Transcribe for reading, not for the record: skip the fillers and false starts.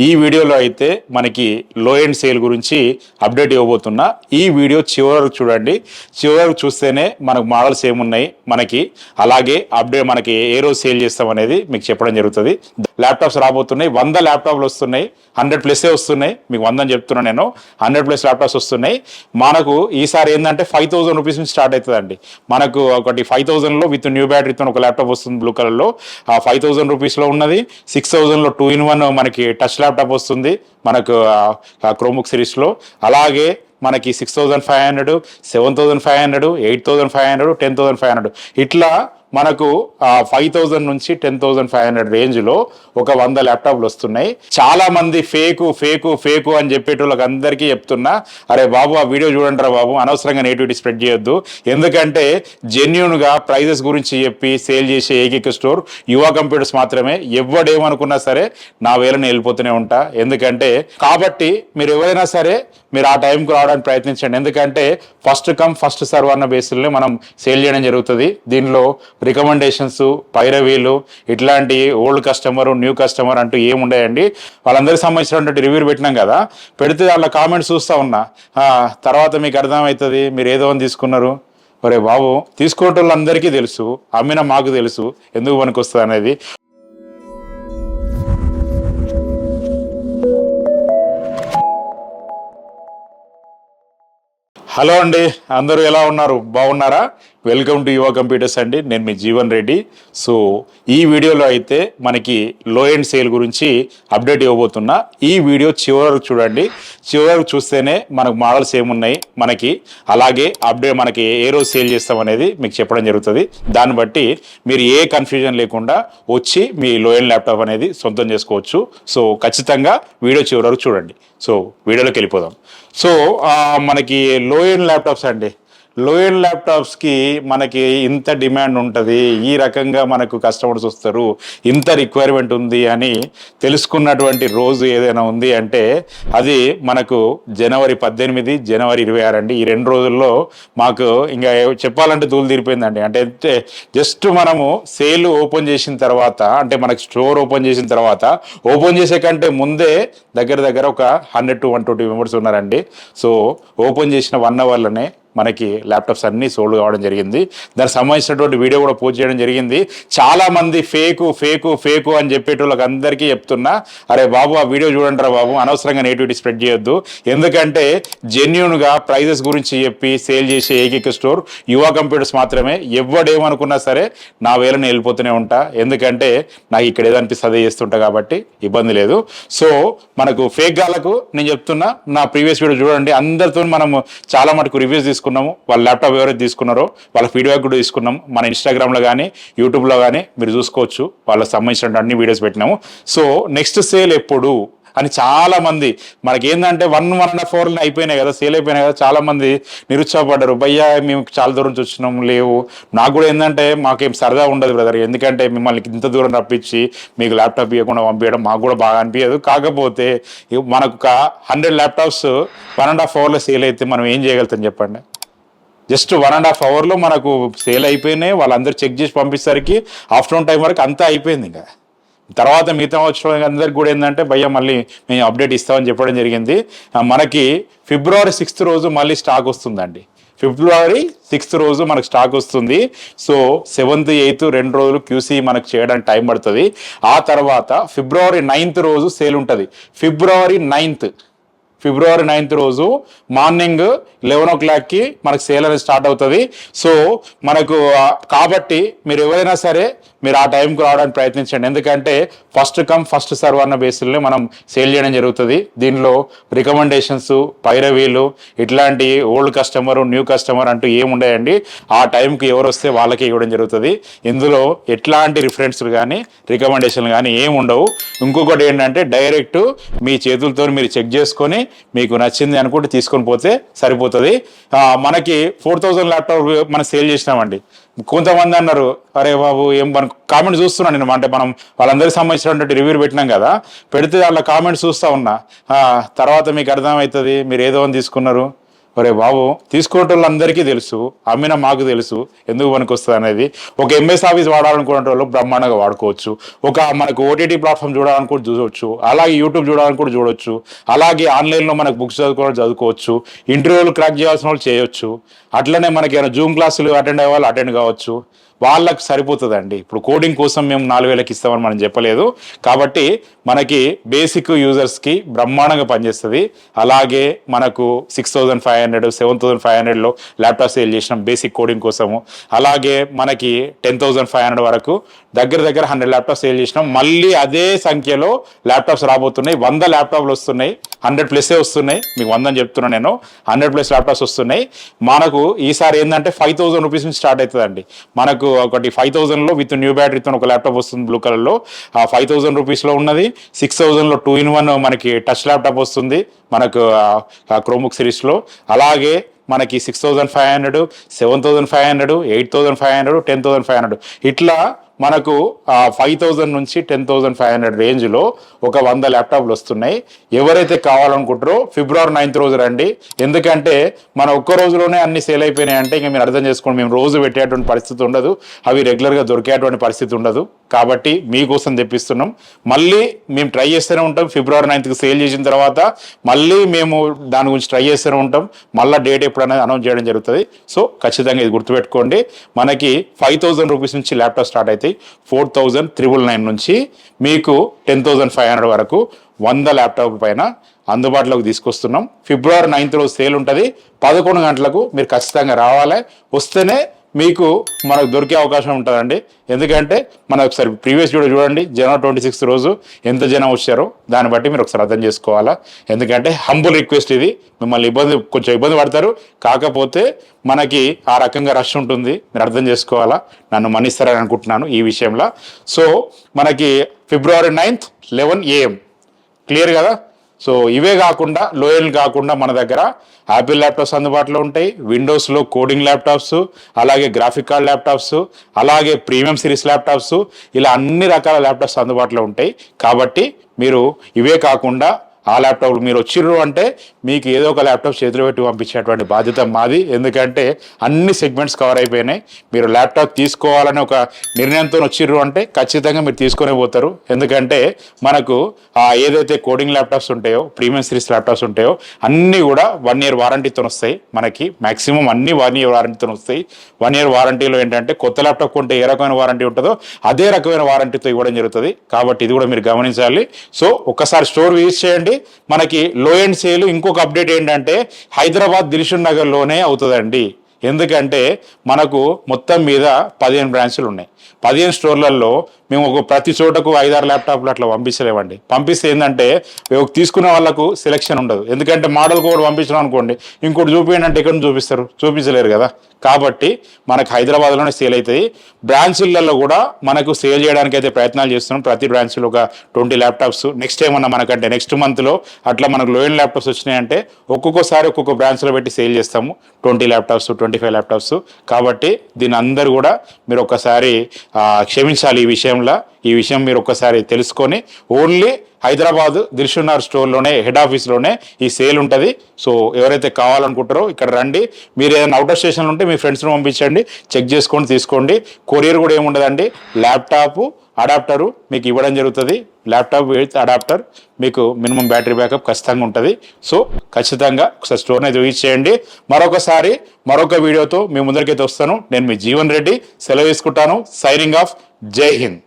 ఈ వీడియోలో అయితే మనకి లో ఎండ్ సేల్ గురించి అప్డేట్ ఇవ్వబోతున్నా. ఈ వీడియో చివరి వరకు చూడండి. చివరి వరకు చూస్తేనే మనకు మోడల్స్ ఏమున్నాయి మనకి, అలాగే అప్డేట్ మనకి ఏ రోజు సేల్ చేస్తాం అనేది మీకు చెప్పడం జరుగుతుంది. ల్యాప్టాప్స్ రాబోతున్నాయి, 100 ల్యాప్టాప్లు వస్తున్నాయి, 100+ వస్తున్నాయి. మీకు 100 అని చెప్తున్నా నేను, 100+ ల్యాప్టాప్స్ వస్తున్నాయి. మనకు ఈసారి ఏంటంటే 5,000 రూపీస్ నుంచి స్టార్ట్ అవుతుందండి. మనకు ఒకటి 5,000లో విత్ న్యూ బ్యాటరీతో ఒక ల్యాప్టాప్ వస్తుంది బ్లూ కలర్లో. ఆ 5,000 రూపీస్లో ఉన్నది. 6,000లో 2-in-1 మనకి టచ్ ల్యాప్టాప్ వస్తుంది మనకు క్రోమ్బుక్ సిరీస్లో. అలాగే మనకి 6,500, 7,500, 8,500, 10,500 ఇట్లా మనకు 5,000 నుంచి 10,500 రేంజ్లో ఒక 100 ల్యాప్టాప్లు వస్తున్నాయి. చాలా మంది ఫేకు అని చెప్పేటోళ్ళకి అందరికీ చెప్తున్నా, అరే బాబు ఆ వీడియో చూడండి రా బాబు, అనవసరంగా నెగిటివిటీ స్ప్రెడ్ చేయొద్దు. ఎందుకంటే జెన్యూన్గా ప్రైజెస్ గురించి చెప్పి సేల్ చేసే ఏకైక స్టోర్ యువ కంప్యూటర్స్ మాత్రమే. ఎవడేమనుకున్నా సరే నా వేలని వెళ్ళిపోతూనే ఉంటా. ఎందుకంటే కాబట్టి మీరు ఎవరైనా సరే మీరు ఆ టైంకి రావడానికి ప్రయత్నించండి. ఎందుకంటే ఫస్ట్ కమ్ ఫస్ట్ సర్వ్ అన్న బేసిస్లో మనం సేల్ చేయడం జరుగుతుంది. దీనిలో రికమెండేషన్స్, పైరవీలు ఇట్లాంటి ఓల్డ్ కస్టమర్, న్యూ కస్టమర్ అంటూ ఏముండయండి. వాళ్ళందరికీ సంబంధించినటువంటి రివ్యూలు పెట్టినాం కదా, పెడితే వాళ్ళ కామెంట్స్ చూస్తూ ఉన్నా. తర్వాత మీకు అర్థమవుతుంది మీరు ఏదో అని తీసుకున్నారు. ఒరే బాబు, తీసుకోవటోళ్ళందరికీ తెలుసు, అమ్మిన మాకు తెలుసు ఎందుకు పనికి వస్తుంది అనేది. హలో అండి, అందరూ ఎలా ఉన్నారు? బాగున్నారా? వెల్కమ్ టు యువ కంప్యూటర్స్ అండి. నేను మీ జీవన్ రెడ్డి. సో ఈ వీడియోలో అయితే మనకి లో ఎండ్ సేల్ గురించి అప్డేట్ ఇవ్వబోతున్నా. ఈ వీడియో చివరి వరకు చూడండి. చివరి వరకు చూస్తేనే మనకు మోడల్స్ ఏమున్నాయి మనకి, అలాగే అప్డేట్ మనకి ఏ రోజు సేల్ చేస్తాం అనేది మీకు చెప్పడం జరుగుతుంది. దాన్ని బట్టి మీరు ఏ కన్ఫ్యూజన్ లేకుండా వచ్చి మీ లో ఎండ్ ల్యాప్టాప్ అనేది సొంతం చేసుకోవచ్చు. సో ఖచ్చితంగా వీడియో చివరి వరకు చూడండి. సో వీడియోలోకి వెళ్ళిపోదాం. సో మనకి లో ఎండ్ ల్యాప్టాప్స్ అండి, లో ఎండ్ ల్యాప్టాప్స్కి మనకి ఇంత డిమాండ్ ఉంటుంది, ఈ రకంగా మనకు కస్టమర్స్ వస్తారు, ఇంత రిక్వైర్మెంట్ ఉంది అని తెలుసుకున్నటువంటి రోజు ఏదైనా ఉంది అంటే అది మనకు జనవరి 18, జనవరి 26 అండి. ఈ 2 రోజుల్లో మాకు ఇంకా చెప్పాలంటే తూలు తీరిపోయిందండి. అంటే జస్ట్ మనము సేల్ ఓపెన్ చేసిన తర్వాత, అంటే మనకి స్టోర్ ఓపెన్ చేసిన తర్వాత, ఓపెన్ చేసే కంటే ముందే దగ్గర ఒక 100 to 120 మెంబర్స్ ఉన్నారండి. సో ఓపెన్ చేసిన 1 అవర్లోనే మనకి ల్యాప్టాప్స్ అన్నీ సోల్డ్ కావడం జరిగింది. దానికి సంబంధించినటువంటి వీడియో కూడా పోస్ట్ చేయడం జరిగింది. చాలా మంది ఫేకు అని చెప్పేటోళ్ళకి అందరికీ చెప్తున్నా, అరే బాబు ఆ వీడియో చూడండి రా బాబు, అనవసరంగా నెగిటివిటీ స్ప్రెడ్ చేయొద్దు. ఎందుకంటే జెన్యూన్గా ప్రైజెస్ గురించి చెప్పి సేల్ చేసే ఏకైక స్టోర్ యువ కంప్యూటర్స్ మాత్రమే. ఎవడేమనుకున్నా సరే నా వేలని వెళ్ళిపోతూనే ఉంటా. ఎందుకంటే నాకు ఇక్కడ ఏదో అనిపిస్తుంది చేస్తుంటా కాబట్టి ఇబ్బంది లేదు. సో మనకు ఫేక్ గాలకు నేను చెప్తున్నా, నా ప్రీవియస్ వీడియో చూడండి. అందరితో మనము చాలా మటుకు రివ్యూస్ తీసుకున్నాము. వాళ్ళ ల్యాప్టాప్ ఎవరైతే తీసుకున్నారో వాళ్ళ ఫీడ్బ్యాక్ కూడా తీసుకున్నాము. మన ఇన్స్టాగ్రామ్లో కానీ యూట్యూబ్లో కానీ మీరు చూసుకోవచ్చు, వాళ్ళకి సంబంధించిన అన్ని వీడియోస్ పెట్టినాము. సో నెక్స్ట్ సేల్ ఎప్పుడు అని చాలా మంది మనకి ఏంటంటే 1.5 hours అయిపోయినాయి కదా, సేల్ అయిపోయినాయి కదా, చాలా మంది నిరుత్సాహపడ్డారు. భయ్యా మేము చాలా దూరం నుంచి వచ్చినాం, లేవు. నాకు కూడా ఏంటంటే మాకేం సరదా ఉండదు బ్రదర్, ఎందుకంటే మిమ్మల్ని ఇంత దూరం రప్పించి మీకు ల్యాప్టాప్ ఇవ్వకుండా పంపించడం మాకు కూడా బాగా అనిపించదు. కాకపోతే మనకు ఒక 100 ల్యాప్టాప్స్ 1.5 hours సేల్ అయితే మనం ఏం చేయగలుగుతాం చెప్పండి. జస్ట్ 1.5 hours మనకు సేల్ అయిపోయినాయి. వాళ్ళందరూ చెక్ చేసి పంపించేసరికి ఆఫ్టర్నూన్ టైం వరకు అంతా అయిపోయింది. ఇంకా తర్వాత మిగతా వచ్చిన అందరికి కూడా ఏంటంటే భయ్యా మళ్ళీ మేము అప్డేట్ ఇస్తామని చెప్పడం జరిగింది. మనకి February 6th రోజు మళ్ళీ స్టాక్ వస్తుందండి. February 6th రోజు మనకు స్టాక్ వస్తుంది. సో 7th, 8th 2 రోజులు క్యూసీ మనకు చేయడానికి టైం పడుతుంది. ఆ తర్వాత February 9th రోజు సేల్ ఉంటుంది. February 9th రోజు మార్నింగ్ 11 o'clockకి మనకు సేల్ అనేది స్టార్ట్ అవుతుంది. సో మనకు కాబట్టి మీరు ఎవరైనా సరే మీరు ఆ టైంకి రావడానికి ప్రయత్నించండి. ఎందుకంటే ఫస్ట్ కమ్ ఫస్ట్ సర్వ్ అన్న బేసిస్లో మనం సేల్ చేయడం జరుగుతుంది. దీనిలో రికమెండేషన్స్, పైరవీలు ఇట్లాంటి ఓల్డ్ కస్టమర్, న్యూ కస్టమర్ అంటూ ఏముండయండి. ఆ టైంకి ఎవరు వస్తే వాళ్ళకే ఇవ్వడం జరుగుతుంది. ఇందులో ఎట్లాంటి రిఫరెన్స్లు కానీ రికమెండేషన్లు కానీ ఏమి ఉండవు. ఇంకొకటి ఏంటంటే డైరెక్ట్ మీ చేతులతో మీరు చెక్ చేసుకొని మీకు నచ్చింది అనుకుంటే తీసుకొని పోతే సరిపోతుంది. మనకి 4,000 ల్యాప్టాప్ మనం సేల్ చేసినామండి. కొంతమంది అన్నారు, అరే బాబు ఏం మన కామెంట్ చూస్తున్నాను నేను, అంటే మనం వాళ్ళందరికీ సంబంధించినటువంటి రివ్యూలు పెట్టినాం కదా, పెడితే వాళ్ళ కామెంట్స్ చూస్తూ ఉన్నా. తర్వాత మీకు అర్థమవుతుంది మీరు ఏదో అని తీసుకున్నారు. ఒరే బాబు తీసుకునే వాళ్ళందరికీ తెలుసు, అమ్మిన మాకు తెలుసు ఎందుకు పనికి వస్తుంది అనేది. ఒక ఎంఎస్ ఆఫీస్ వాడాలనుకునే వాళ్ళు బ్రహ్మాండంగా వాడుకోవచ్చు, ఒక మనకు ఓటీటీ ప్లాట్ఫామ్ చూడాలనుకుంటే చూడవచ్చు, అలాగే యూట్యూబ్ చూడాలని కూడా చూడవచ్చు, అలాగే ఆన్లైన్లో మనకు బుక్స్ చదువుకోవచ్చు, ఇంటర్వ్యూలు క్రాక్ చేయాల్సిన వాళ్ళు చేయొచ్చు, అట్లనే మనకి ఏమైనా జూమ్ క్లాసులు అటెండ్ అయ్యే వాళ్ళు అటెండ్ కావచ్చు. వాళ్ళకి సరిపోతుందండి. ఇప్పుడు కోడింగ్ కోసం మేము 4,000కి ఇస్తామని మనం చెప్పలేదు. కాబట్టి మనకి బేసిక్ యూజర్స్కి బ్రహ్మాండంగా పనిచేస్తుంది. అలాగే మనకు 6,500 7,500లో ల్యాప్టాప్ సేల్ చేసినాం బేసిక్ కోడింగ్ కోసము. అలాగే మనకి 10,500 వరకు దగ్గర 100 ల్యాప్టాప్ సేల్ చేసినాం. మళ్ళీ అదే సంఖ్యలో ల్యాప్టాప్స్ రాబోతున్నాయి. 100 ల్యాప్టాప్లు వస్తున్నాయి, 100+ వస్తున్నాయి. మీకు 100 అని చెప్తున్నాను నేను, 100+ ల్యాప్టాప్స్ వస్తున్నాయి. మనకు ఈసారి ఏంటంటే 5,000 రూపీస్ నుంచి స్టార్ట్ అవుతుందండి. మనకు ఒకటి 5,000లో విత్ న్యూ బ్యాటరీతో ఒక ల్యాప్టాప్ వస్తుంది బ్లూ కలర్లో, ఆ 5,000 రూపీస్లో ఉన్నది. 6,000లో 2-in-1 మనకి టచ్ ల్యాప్టాప్ వస్తుంది మనకు క్రోమ్బుక్ సిరీస్లో. అలాగే మనకి 6,500, 7,500, 8,500, 10,500 ఇట్లా మనకు 5,000 నుంచి 10,500 రేంజ్లో ఒక 100 ల్యాప్టాప్లు వస్తున్నాయి. ఎవరైతే కావాలనుకుంటారో ఫిబ్రవరి 9th రోజు రండి. ఎందుకంటే మన ఒక్క రోజులోనే అన్ని సేల్ అయిపోయినాయి అంటే ఇంకా మీరు అర్థం చేసుకోండి, మేము రోజు పెట్టేటువంటి పరిస్థితి ఉండదు, అవి రెగ్యులర్గా దొరికేటువంటి పరిస్థితి ఉండదు. కాబట్టి మీకోసం తెప్పిస్తున్నాం. మళ్ళీ మేము ట్రై చేస్తూనే ఉంటాం. ఫిబ్రవరి 9th సేల్ చేసిన తర్వాత మళ్ళీ మేము దాని గురించి ట్రై చేస్తూనే ఉంటాం. మళ్ళీ డేట్ ఎప్పుడనేది అనౌన్స్ చేయడం జరుగుతుంది. సో ఖచ్చితంగా ఇది గుర్తుపెట్టుకోండి. మనకి 5,000 రూపీస్ నుంచి ల్యాప్టాప్ స్టార్ట్ అవుతాయి. 4,999 నుంచి మీకు 10,500 వరకు 100 ల్యాప్టాప్ పైన అందుబాటులోకి తీసుకొస్తున్నాం. ఫిబ్రవరి 9th రోజు సేల్ ఉంటుంది. 11 గంటలకు మీరు ఖచ్చితంగా రావాలి. వస్తేనే మీకు మనకు దొరికే అవకాశం ఉంటుందండి. ఎందుకంటే మనం ఒకసారి ప్రీవియస్ వీడియో చూడండి, జనవరి 26th రోజు ఎంత జనం వచ్చారో దాన్ని బట్టి మీరు ఒకసారి అర్థం చేసుకోవాలా. ఎందుకంటే హంబుల్ రిక్వెస్ట్ ఇది, మిమ్మల్ని కొంచెం ఇబ్బంది పడతారు, కాకపోతే మనకి ఆ రకంగా రష్ ఉంటుంది, మీరు అర్థం చేసుకోవాలా. నన్ను మన్నిస్తారని అనుకుంటున్నాను ఈ విషయంలో. సో మనకి ఫిబ్రవరి 9th 11 AM క్లియర్ కదా. సో ఇవే కాకుండా లోయల్ కాకుండా మన దగ్గర యాపిల్ ల్యాప్టాప్స్ అందుబాటులో ఉంటాయి, విండోస్లో కోడింగ్ ల్యాప్టాప్స్, అలాగే గ్రాఫిక్ కార్డ్ ల్యాప్టాప్స్, అలాగే ప్రీమియం సిరీస్ ల్యాప్టాప్స్, ఇలా అన్ని రకాల ల్యాప్టాప్స్ అందుబాటులో ఉంటాయి. కాబట్టి మీరు ఇవే కాకుండా ఆ ల్యాప్టాప్లు మీరు వచ్చిర్రు అంటే మీకు ఏదో ఒక ల్యాప్టాప్ చేతిలో పెట్టి పంపించేటువంటి బాధ్యత మాది. ఎందుకంటే అన్ని సెగ్మెంట్స్ కవర్ అయిపోయినాయి. మీరు ల్యాప్టాప్ తీసుకోవాలని ఒక నిర్ణయంతో వచ్చిర్రు అంటే ఖచ్చితంగా మీరు తీసుకునే పోతారు. ఎందుకంటే మనకు ఏదైతే కోడింగ్ ల్యాప్టాప్స్ ఉంటాయో, ప్రీమియం సిరీస్ ల్యాప్టాప్స్ ఉంటాయో అన్నీ కూడా 1 year వారంటీతో వస్తాయి. మనకి మ్యాక్సిమం అన్ని 1 year వారంటీతో వస్తాయి. 1 year వారంటీలో ఏంటంటే కొత్త ల్యాప్టాప్ కొంటే ఏ రకమైన వారంటీ ఉంటుందో అదే రకమైన వారంటీతో ఇవ్వడం జరుగుతుంది. కాబట్టి ఇది కూడా మీరు గమనించాలి. సో ఒక్కసారి స్టోర్ విజిట్ చేయండి. మనకి లో ఎండ్ సేల్ ఇంకొక అప్డేట్ ఏంటంటే హైదరాబాద్ దిల్షుక్ నగర్లోనే అవుతుందండి. ఎందుకంటే మనకు మొత్తం మీద 15 బ్రాంచ్లు ఉన్నాయి. 15 స్టోర్లలో మేము ప్రతి చోటకు 5-6 ల్యాప్టాప్లు అట్లా పంపించలేమండి. పంపిస్తే ఏంటంటే తీసుకునే వాళ్ళకు సెలెక్షన్ ఉండదు. ఎందుకంటే మోడల్ కోడ్ పంపించడం అనుకోండి, ఇంకోటి చూపించండి అంటే ఎక్కడ చూపిస్తారు, చూపించలేరు కదా. కాబట్టి మనకు హైదరాబాద్లోనే సేల్ అవుతుంది. బ్రాంచ్లలో కూడా మనకు సేల్ చేయడానికి అయితే ప్రయత్నాలు చేస్తున్నాం. ప్రతి బ్రాంచ్లో ఒక 20 ల్యాప్టాప్స్. నెక్స్ట్ ఏమన్నా మనకంటే నెక్స్ట్ మంత్లో అట్లా మనకు లోయన్ ల్యాప్టాప్స్ వచ్చినాయంటే ఒక్కొక్కసారి ఒక్కొక్క బ్రాంచ్లో పెట్టి సేల్ చేస్తాము. 20 ల్యాప్టాప్స్, 25 ల్యాప్టాప్స్. కాబట్టి దీని అందరూ కూడా మీరు ఒక్కసారి క్షమించాలి ఈ విషయం మీరు ఒక్కసారి తెలుసుకొని ఓన్లీ హైదరాబాద్ దిల్షుక్ నగర్ స్టోర్లోనే హెడ్ ఆఫీస్లోనే ఈ సేల్ ఉంటుంది. సో ఎవరైతే కావాలనుకుంటారో ఇక్కడ రండి. మీరు ఏదైనా అవుటర్ స్టేషన్లు ఉంటే మీ ఫ్రెండ్స్ని పంపించండి, చెక్ చేసుకొని తీసుకోండి. కొరియర్ కూడా ఏముండదండి, ల్యాప్టాప్ అడాప్టరు మీకు ఇవ్వడం జరుగుతుంది. ల్యాప్టాప్ విత్ అడాప్టర్ మీకు మినిమం బ్యాటరీ బ్యాకప్ ఖచ్చితంగా ఉంటుంది. సో ఖచ్చితంగా ఒకసారి స్టోర్ని అయితే విజిట్ చేయండి. మరొకసారి మరొక వీడియోతో మీ ముందరికైతే వస్తాను. నేను మీ జీవన్ రెడ్డి సెలవు తీసుకుంటాను. Signing off. జై హింద్.